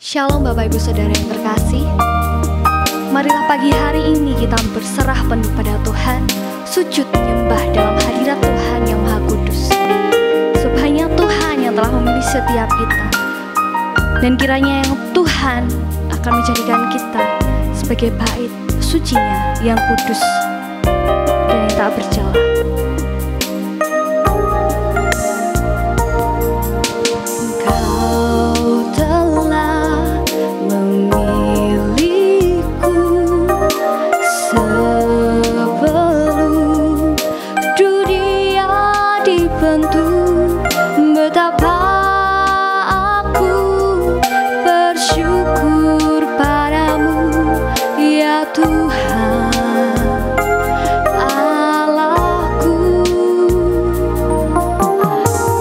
Shalom Bapak Ibu Saudara yang terkasih. Marilah pagi hari ini kita berserah penuh pada Tuhan, sujud menyembah dalam hadirat Tuhan yang Maha Kudus. Sebab hanya Tuhan yang telah memilih setiap kita, dan kiranya yang Tuhan akan menjadikan kita sebagai bait sucinya yang kudus dan yang tak bercela. Betapa aku bersyukur padamu, ya Tuhan Allahku.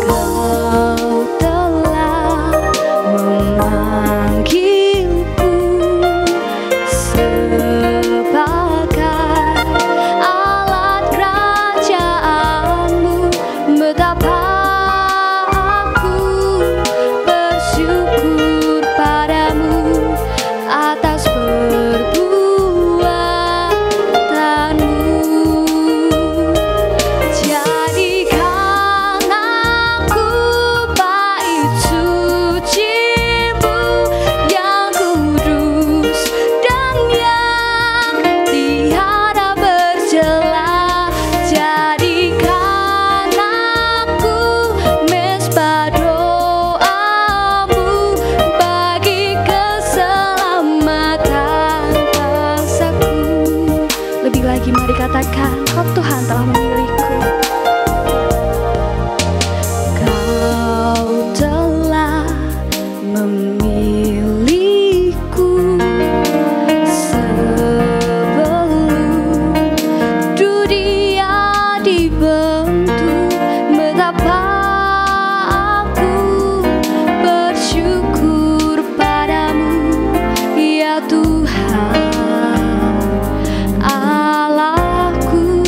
Kau telah memanggilku sebagai alat kerajaanmu. Betapa atas perbuatanmu, jadikan aku bait suci-Mu yang kudus dan yang tiada bercela. Jadikan aku mezbah doa-Mu bagi Lebih lagi mari katakan, kau Tuhan telah memilihku. Kau telah memilihku sebelum dunia dibentuk. Betapa aku bersyukur padamu, ya Tuhan Allahku.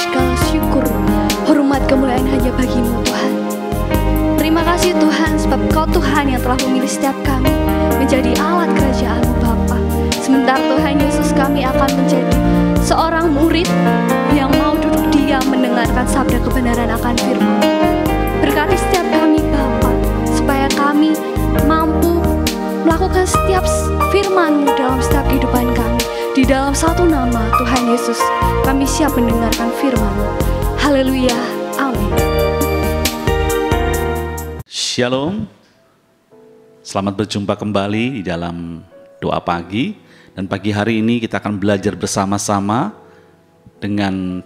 segala syukur, hormat, kemuliaan hanya bagi-Mu Tuhan. Terima kasih Tuhan, sebab Kau Tuhan yang telah memilih setiap kami menjadi alat kerajaan-Mu Bapa. Sementara Tuhan Yesus, kami akan menjadi seorang murid yang mau duduk diam mendengarkan sabda kebenaran akan firman. Berkati setiap kami Bapa, supaya kami mampu melakukan setiap firman-Mu dalam setiap kehidupan kami. Di dalam satu nama Tuhan Yesus, kami siap mendengarkan firman-Mu. Haleluya, amin. Shalom, selamat berjumpa kembali di dalam doa pagi. Dan pagi hari ini kita akan belajar bersama-sama dengan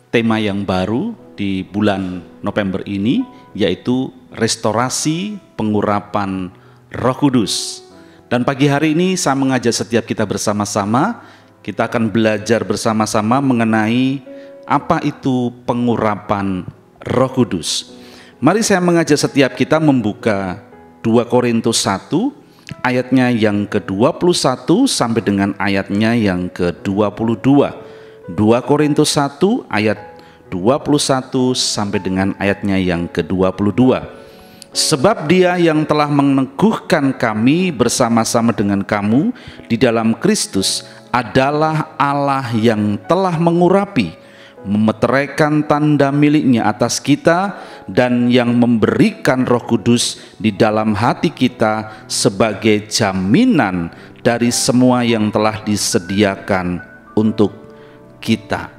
tema yang baru di bulan November ini, yaitu restorasi pengurapan Roh Kudus. Dan pagi hari ini saya mengajak setiap kita bersama-sama, kita akan belajar bersama-sama mengenai apa itu pengurapan Roh Kudus. Mari saya mengajak setiap kita membuka 2 Korintus 1 ayatnya yang ke-21 sampai dengan ayatnya yang ke-22. 2 Korintus 1 ayat 21 sampai dengan ayatnya yang ke-22. Sebab Dia yang telah meneguhkan kami bersama-sama dengan kamu di dalam Kristus adalah Allah yang telah mengurapi, memeteraikan tanda miliknya atas kita, dan yang memberikan Roh Kudus di dalam hati kita sebagai jaminan dari semua yang telah disediakan untuk kita.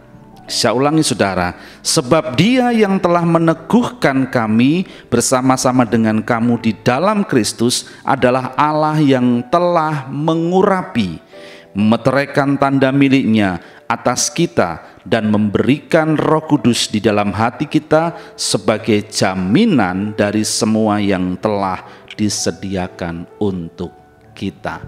Saya ulangi saudara, sebab Dia yang telah meneguhkan kami bersama-sama dengan kamu di dalam Kristus adalah Allah yang telah mengurapi, memeteraikan tanda miliknya atas kita, dan memberikan Roh Kudus di dalam hati kita sebagai jaminan dari semua yang telah disediakan untuk kita.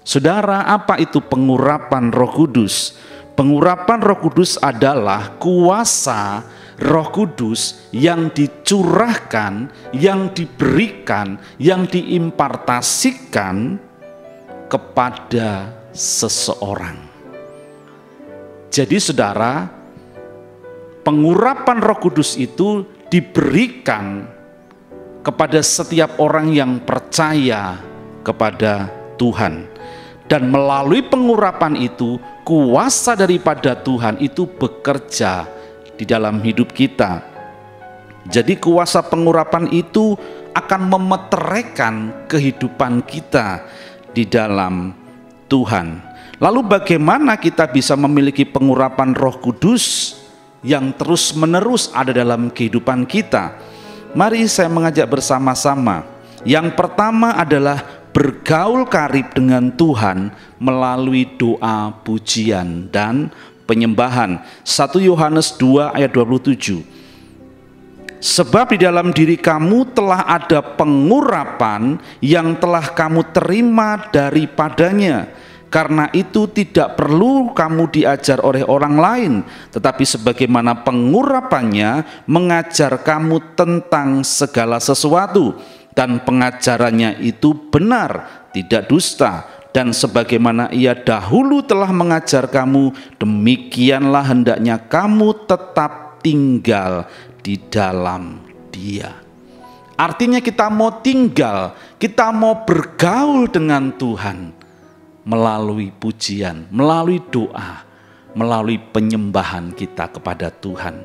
Saudara, apa itu pengurapan Roh Kudus? Pengurapan Roh Kudus adalah kuasa Roh Kudus yang dicurahkan, yang diberikan, yang diimpartasikan kepada seseorang. Jadi saudara, pengurapan Roh Kudus itu diberikan kepada setiap orang yang percaya kepada Tuhan. Dan melalui pengurapan itu, kuasa daripada Tuhan itu bekerja di dalam hidup kita. Jadi kuasa pengurapan itu akan memeteraikan kehidupan kita di dalam Tuhan. Lalu bagaimana kita bisa memiliki pengurapan Roh Kudus yang terus-menerus ada dalam kehidupan kita? Mari saya mengajak bersama-sama. Yang pertama adalah bergaul karib dengan Tuhan melalui doa, pujian, dan penyembahan. 1 Yohanes 2 ayat 27. Sebab di dalam diri kamu telah ada pengurapan yang telah kamu terima daripadanya. Karena itu tidak perlu kamu diajar oleh orang lain, tetapi sebagaimana pengurapannya mengajar kamu tentang segala sesuatu. Dan pengajarannya itu benar, tidak dusta. Dan sebagaimana ia dahulu telah mengajar kamu, demikianlah hendaknya kamu tetap tinggal di dalam Dia. Artinya kita mau tinggal, kita mau bergaul dengan Tuhan melalui pujian, melalui doa, melalui penyembahan kita kepada Tuhan.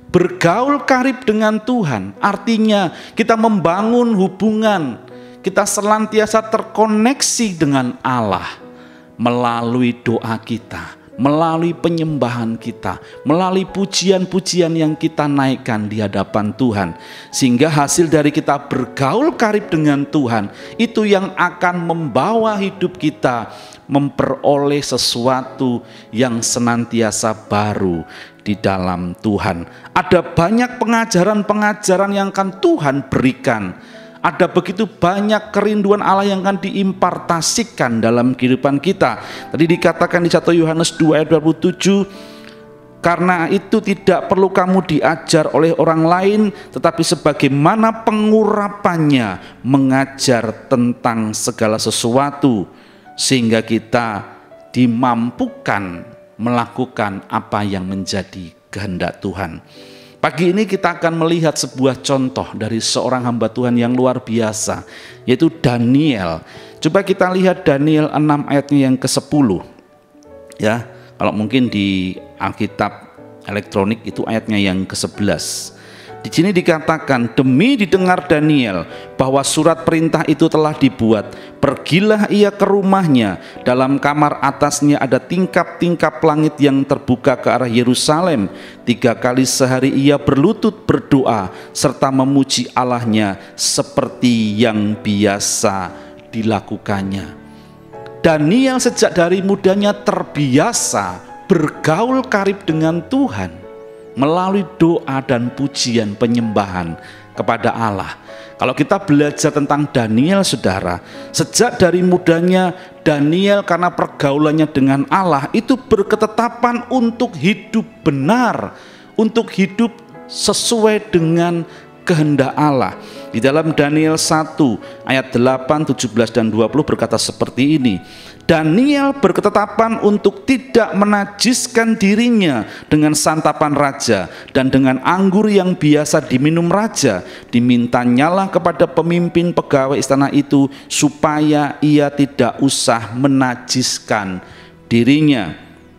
Bergaul karib dengan Tuhan artinya kita membangun hubungan, kita senantiasa terkoneksi dengan Allah melalui doa kita, melalui penyembahan kita, melalui pujian-pujian yang kita naikkan di hadapan Tuhan. Sehingga hasil dari kita bergaul karib dengan Tuhan itu yang akan membawa hidup kita memperoleh sesuatu yang senantiasa baru di dalam Tuhan. Ada banyak pengajaran-pengajaran yang akan Tuhan berikan. Ada begitu banyak kerinduan Allah yang akan diimpartasikan dalam kehidupan kita. Tadi dikatakan di 1 Yohanes 2 ayat 27, karena itu tidak perlu kamu diajar oleh orang lain, tetapi sebagaimana pengurapannya mengajar tentang segala sesuatu, sehingga kita dimampukan melakukan apa yang menjadi kehendak Tuhan. Pagi ini kita akan melihat sebuah contoh dari seorang hamba Tuhan yang luar biasa, yaitu Daniel. Coba kita lihat Daniel 6 ayatnya yang ke-10. Ya, kalau mungkin di Alkitab elektronik itu ayatnya yang ke-11. Di sini dikatakan, demi didengar Daniel bahwa surat perintah itu telah dibuat, pergilah ia ke rumahnya. Dalam kamar atasnya ada tingkap-tingkap langit yang terbuka ke arah Yerusalem. 3 kali sehari ia berlutut berdoa serta memuji Allahnya seperti yang biasa dilakukannya. Daniel sejak dari mudanya terbiasa bergaul karib dengan Tuhan melalui doa dan pujian penyembahan kepada Allah. Kalau kita belajar tentang Daniel, saudara, sejak dari mudanya Daniel karena pergaulannya dengan Allah itu berketetapan untuk hidup benar, untuk hidup sesuai dengan kehendak Allah. Di dalam Daniel 1 ayat 8, 17 dan 20 berkata seperti ini. Daniel berketetapan untuk tidak menajiskan dirinya dengan santapan raja dan dengan anggur yang biasa diminum raja. Dimintanyalah kepada pemimpin pegawai istana itu supaya ia tidak usah menajiskan dirinya.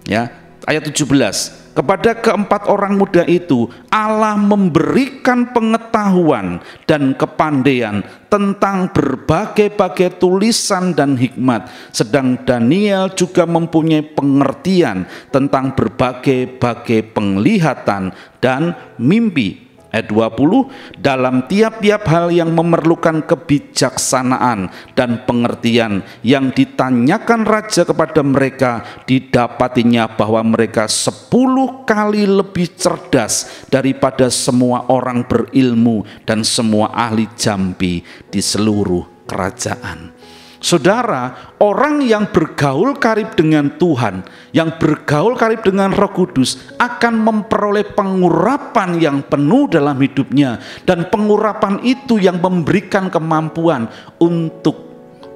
Ya, ayat 17. Kepada keempat orang muda itu Allah memberikan pengetahuan dan kepandaian tentang berbagai-bagai tulisan dan hikmat. Sedang Daniel juga mempunyai pengertian tentang berbagai-bagai penglihatan dan mimpi. Ayat 20, dalam tiap-tiap hal yang memerlukan kebijaksanaan dan pengertian yang ditanyakan raja kepada mereka, didapatinya bahwa mereka 10 kali lebih cerdas daripada semua orang berilmu dan semua ahli jambi di seluruh kerajaan. Saudara, orang yang bergaul karib dengan Tuhan, yang bergaul karib dengan Roh Kudus akan memperoleh pengurapan yang penuh dalam hidupnya, dan pengurapan itu yang memberikan kemampuan untuk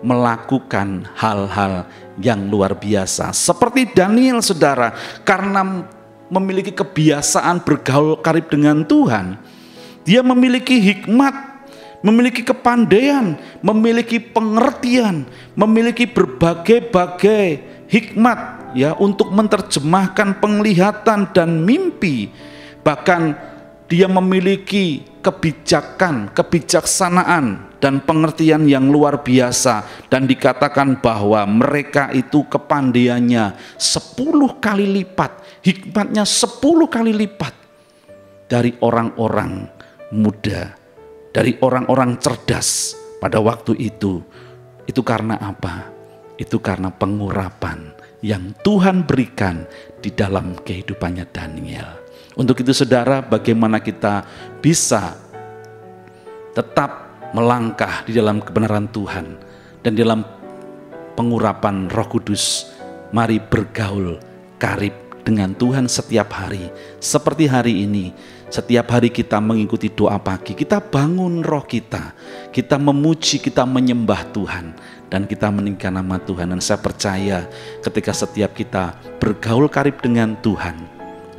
melakukan hal-hal yang luar biasa. Seperti Daniel, saudara, karena memiliki kebiasaan bergaul karib dengan Tuhan, dia memiliki hikmat, memiliki kepandaian, memiliki pengertian, memiliki berbagai-bagai hikmat ya untuk menerjemahkan penglihatan dan mimpi. Bahkan dia memiliki kebijaksanaan dan pengertian yang luar biasa, dan dikatakan bahwa mereka itu kepandaiannya 10 kali lipat, hikmatnya 10 kali lipat dari orang-orang muda, dari orang-orang cerdas pada waktu itu. Itu karena apa? Itu karena pengurapan yang Tuhan berikan di dalam kehidupannya Daniel. Untuk itu, saudara, bagaimana kita bisa tetap melangkah di dalam kebenaran Tuhan dan dalam pengurapan Roh Kudus? Mari bergaul karib dengan Tuhan setiap hari. Seperti hari ini, setiap hari kita mengikuti doa pagi, kita bangun roh kita memuji, kita menyembah Tuhan, dan kita meninggikan nama Tuhan. Dan saya percaya ketika setiap kita bergaul karib dengan Tuhan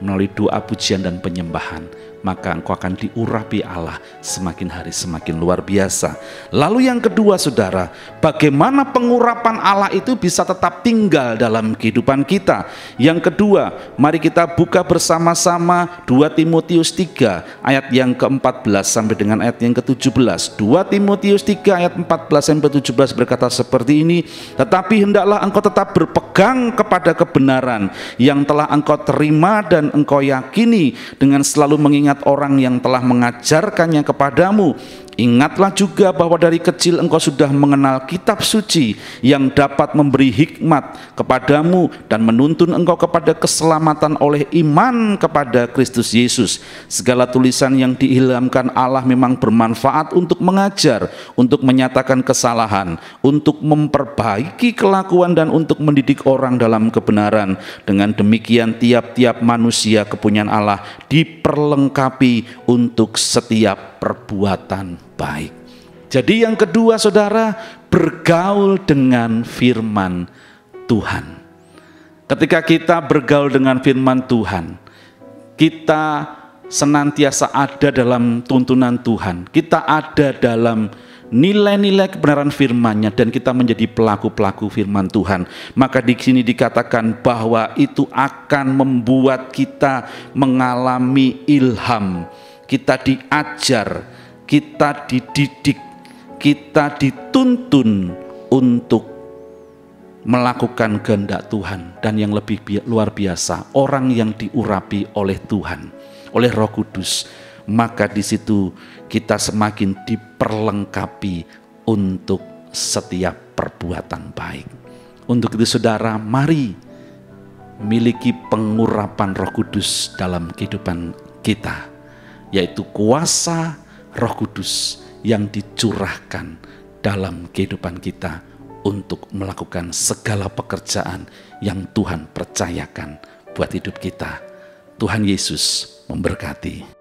melalui doa, pujian, dan penyembahan, maka engkau akan diurapi Allah semakin hari semakin luar biasa. Lalu yang kedua, saudara, bagaimana pengurapan Allah itu bisa tetap tinggal dalam kehidupan kita? Yang kedua, mari kita buka bersama-sama 2 Timotius 3 ayat yang ke-14 sampai dengan ayat yang ke-17. 2 Timotius 3 ayat 14 sampai 17 berkata seperti ini. Tetapi hendaklah engkau tetap berpegang kepada kebenaran yang telah engkau terima dan engkau yakini, dengan selalu mengingat orang yang telah mengajarkannya kepadamu. Ingatlah juga bahwa dari kecil engkau sudah mengenal kitab suci yang dapat memberi hikmat kepadamu dan menuntun engkau kepada keselamatan oleh iman kepada Kristus Yesus. Segala tulisan yang diilhamkan Allah memang bermanfaat untuk mengajar, untuk menyatakan kesalahan, untuk memperbaiki kelakuan, dan untuk mendidik orang dalam kebenaran. Dengan demikian tiap-tiap manusia kepunyaan Allah diperlengkapi untuk setiap perbuatan baik. Jadi yang kedua, saudara, bergaul dengan firman Tuhan. Ketika kita bergaul dengan firman Tuhan, kita senantiasa ada dalam tuntunan Tuhan, kita ada dalam nilai-nilai kebenaran firman-Nya, dan kita menjadi pelaku-pelaku firman Tuhan. Maka di sini dikatakan bahwa itu akan membuat kita mengalami ilham, kita diajar, kita dididik, kita dituntun untuk melakukan kehendak Tuhan. Dan yang lebih luar biasa, orang yang diurapi oleh Tuhan, oleh Roh Kudus, maka di situ kita semakin diperlengkapi untuk setiap perbuatan baik. Untuk itu saudara, mari miliki pengurapan Roh Kudus dalam kehidupan kita, yaitu kuasa Roh Kudus yang dicurahkan dalam kehidupan kita untuk melakukan segala pekerjaan yang Tuhan percayakan buat hidup kita. Tuhan Yesus memberkati.